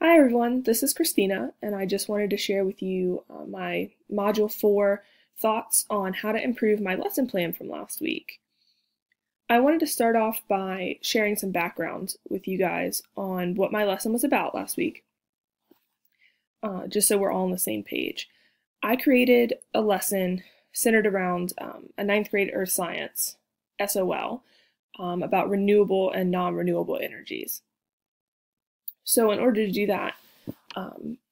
Hi everyone, this is Christina, and I just wanted to share with you my Module 4 thoughts on how to improve my lesson plan from last week. I wanted to start off by sharing some background with you guys on what my lesson was about last week, just so we're all on the same page. I created a lesson centered around a 9th grade Earth Science, SOL, about renewable and non-renewable energies. So in order to do that,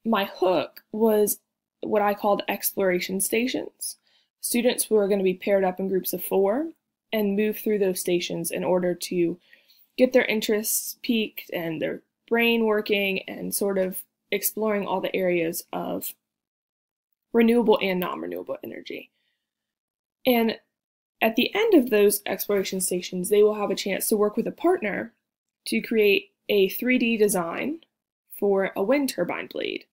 my hook was what I called exploration stations. Students were going to be paired up in groups of 4 and move through those stations in order to get their interests piqued and their brain working and sort of exploring all the areas of renewable and non-renewable energy. And at the end of those exploration stations, they will have a chance to work with a partner to create a 3D design for a wind turbine blade.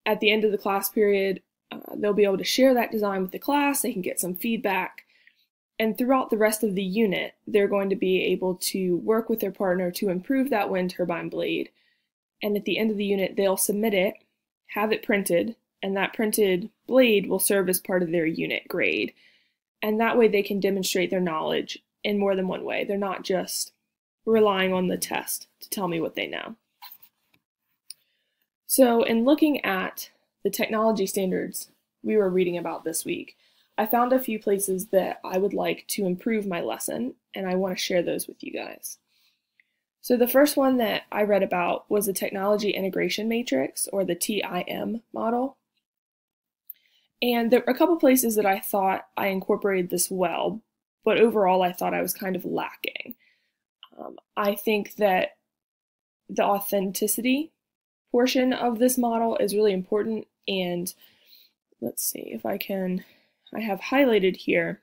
At the end of the class period, they'll be able to share that design with the class, they can get some feedback, and throughout the rest of the unit, they're going to be able to work with their partner to improve that wind turbine blade, and at the end of the unit, they'll submit it, have it printed, and that printed blade will serve as part of their unit grade. And that way they can demonstrate their knowledge in more than one way. They're not just relying on the test to tell me what they know. So in looking at the technology standards we were reading about this week, I found a few places that I would like to improve my lesson, and I want to share those with you guys. So the first one that I read about was the Technology Integration Matrix, or the TIM model. And there were a couple places that I thought I incorporated this well, but overall I thought I was kind of lacking. I think that the authenticity portion of this model is really important, and let's see if I have highlighted here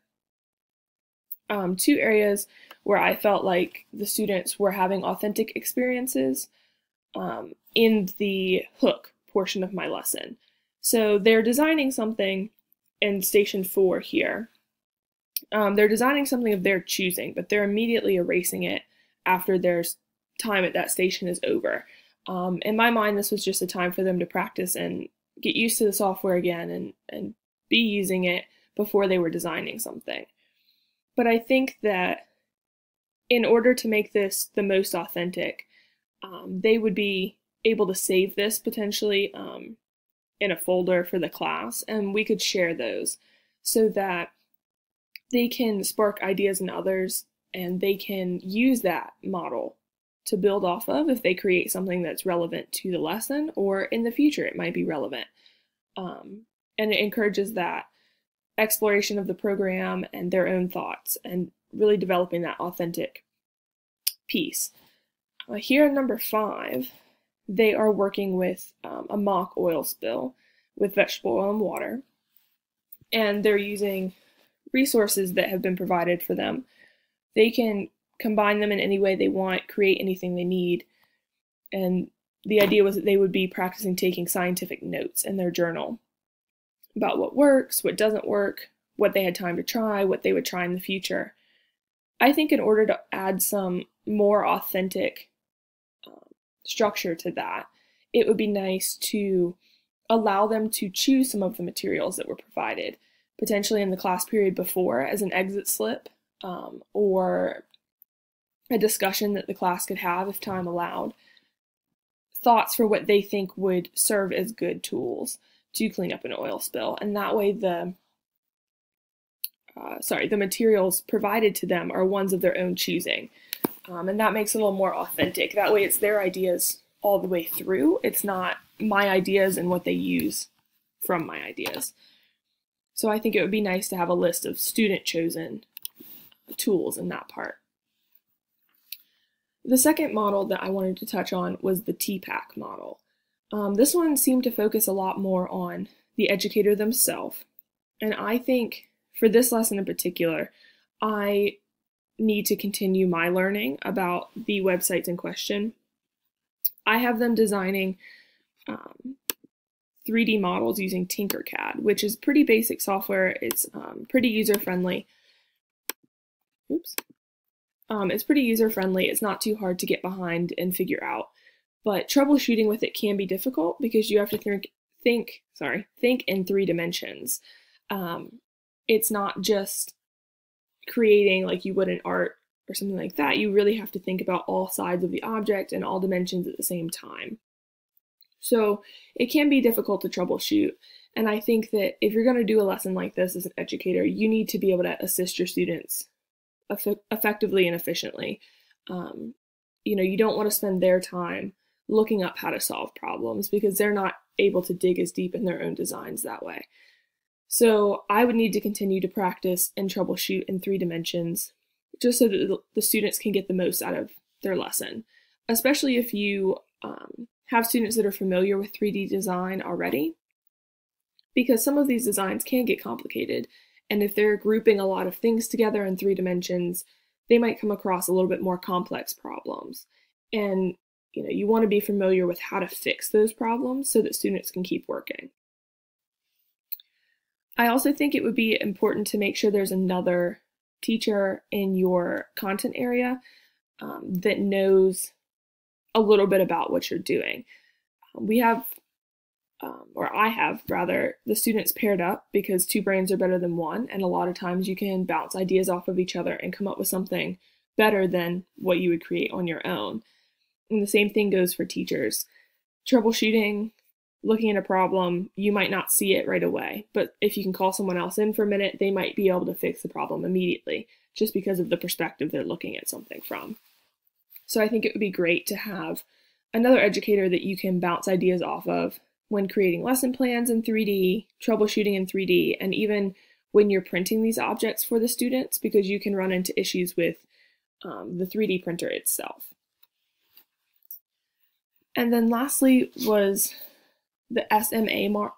2 areas where I felt like the students were having authentic experiences in the hook portion of my lesson. So they're designing something in Station 4 here. They're designing something of their choosing, but they're immediately erasing it after their time at that station is over. In my mind, this was just a time for them to practice and get used to the software again and be using it before they were designing something. But I think that in order to make this the most authentic, they would be able to save this potentially in a folder for the class, and we could share those so that they can spark ideas in others and they can use that model to build off of if they create something that's relevant to the lesson, or in the future it might be relevant. And it encourages that exploration of the program and their own thoughts and really developing that authentic piece. Here in number 5, they are working with a mock oil spill with vegetable oil and water, and they're using resources that have been provided for them. They can combine them in any way they want, create anything they need, and the idea was that they would be practicing taking scientific notes in their journal about what works, what doesn't work, what they had time to try, what they would try in the future. I think in order to add some more authentic structure to that, it would be nice to allow them to choose some of the materials that were provided, potentially in the class period before as an exit slip, or a discussion that the class could have if time allowed, thoughts for what they think would serve as good tools to clean up an oil spill. And that way the materials provided to them are ones of their own choosing. And that makes it a little more authentic. That way it's their ideas all the way through. It's not my ideas and what they use from my ideas. So I think it would be nice to have a list of student-chosen tools in that part. The second model that I wanted to touch on was the TPACK model. This one seemed to focus a lot more on the educator themselves, and I think for this lesson in particular, I need to continue my learning about the websites in question. I have them designing 3D models using Tinkercad, which is pretty basic software. It's pretty user-friendly. Oops. It's pretty user-friendly. It's not too hard to get behind and figure out. But troubleshooting with it can be difficult because you have to think in 3 dimensions. It's not just creating like you would in art or something like that. You really have to think about all sides of the object and all dimensions at the same time. So it can be difficult to troubleshoot. And I think that if you're going to do a lesson like this as an educator, you need to be able to assist your students effectively and efficiently. You don't want to spend their time looking up how to solve problems because they're not able to dig as deep in their own designs that way. So I would need to continue to practice and troubleshoot in 3 dimensions just so that the students can get the most out of their lesson, especially if you have students that are familiar with 3D design already, because some of these designs can get complicated. And if they're grouping a lot of things together in 3 dimensions, they might come across a little bit more complex problems. And you want to be familiar with how to fix those problems so that students can keep working. I also think it would be important to make sure there's another teacher in your content area that knows a little bit about what you're doing. I have rather, the students paired up because 2 brains are better than 1, and a lot of times you can bounce ideas off of each other and come up with something better than what you would create on your own. And the same thing goes for teachers. Troubleshooting, looking at a problem, you might not see it right away, but if you can call someone else in for a minute, they might be able to fix the problem immediately just because of the perspective they're looking at something from. So I think it would be great to have another educator that you can bounce ideas off of when creating lesson plans in 3D, troubleshooting in 3D, and even when you're printing these objects for the students, because you can run into issues with the 3D printer itself. And then lastly was the SMAR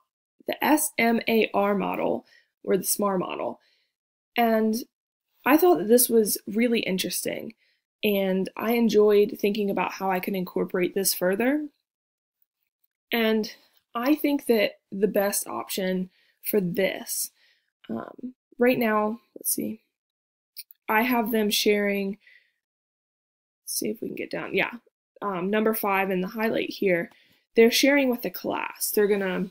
model, or the SMAR model. And I thought that this was really interesting, and I enjoyed thinking about how I could incorporate this further. And I think that the best option for this, right now, let's see, I have them sharing, let's see if we can get down, yeah, number 5 in the highlight here, they're sharing with the class. They're going to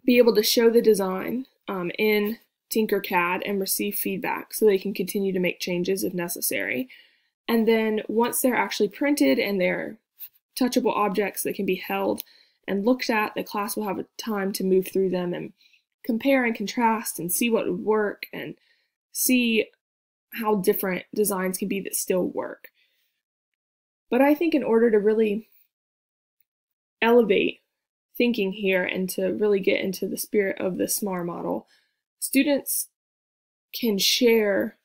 be able to show the design in Tinkercad and receive feedback so they can continue to make changes if necessary. And then once they're actually printed and they're touchable objects that can be held and looked at, the class will have a time to move through them and compare and contrast and see what would work and see how different designs can be that still work. But I think in order to really elevate thinking here and to really get into the spirit of the SMAR model, students can share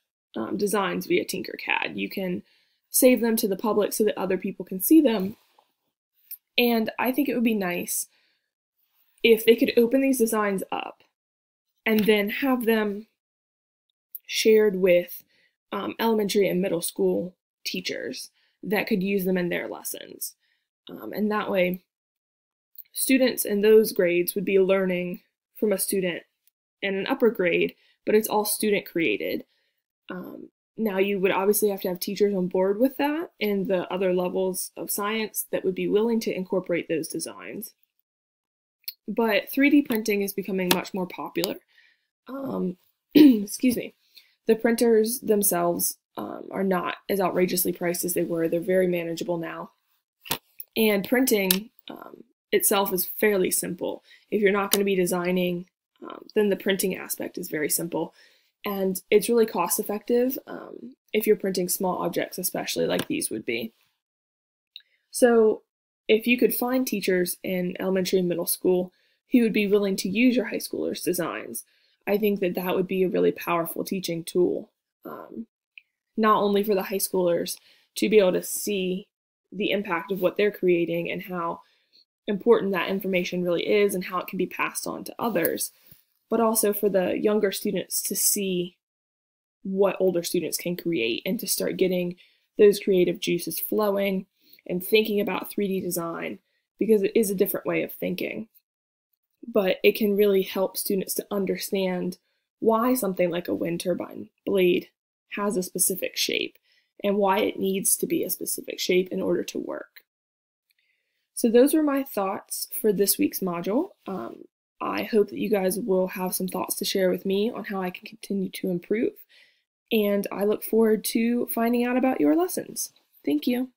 designs via Tinkercad. You can save them to the public so that other people can see them. And I think it would be nice if they could open these designs up and then have them shared with elementary and middle school teachers that could use them in their lessons. And that way, students in those grades would be learning from a student in an upper grade, but it's all student created. Now you would obviously have to have teachers on board with that in the other levels of science that would be willing to incorporate those designs. But 3D printing is becoming much more popular. Excuse me. The printers themselves are not as outrageously priced as they were. They're very manageable now. And printing itself is fairly simple. If you're not going to be designing, then the printing aspect is very simple. And it's really cost effective if you're printing small objects, especially like these would be. So if you could find teachers in elementary and middle school who would be willing to use your high schoolers' designs, I think that that would be a really powerful teaching tool, not only for the high schoolers to be able to see the impact of what they're creating and how important that information really is and how it can be passed on to others, but also for the younger students to see what older students can create and to start getting those creative juices flowing and thinking about 3D design, because it is a different way of thinking. But it can really help students to understand why something like a wind turbine blade has a specific shape and why it needs to be a specific shape in order to work. So those were my thoughts for this week's module. I hope that you guys will have some thoughts to share with me on how I can continue to improve, and I look forward to finding out about your lessons. Thank you.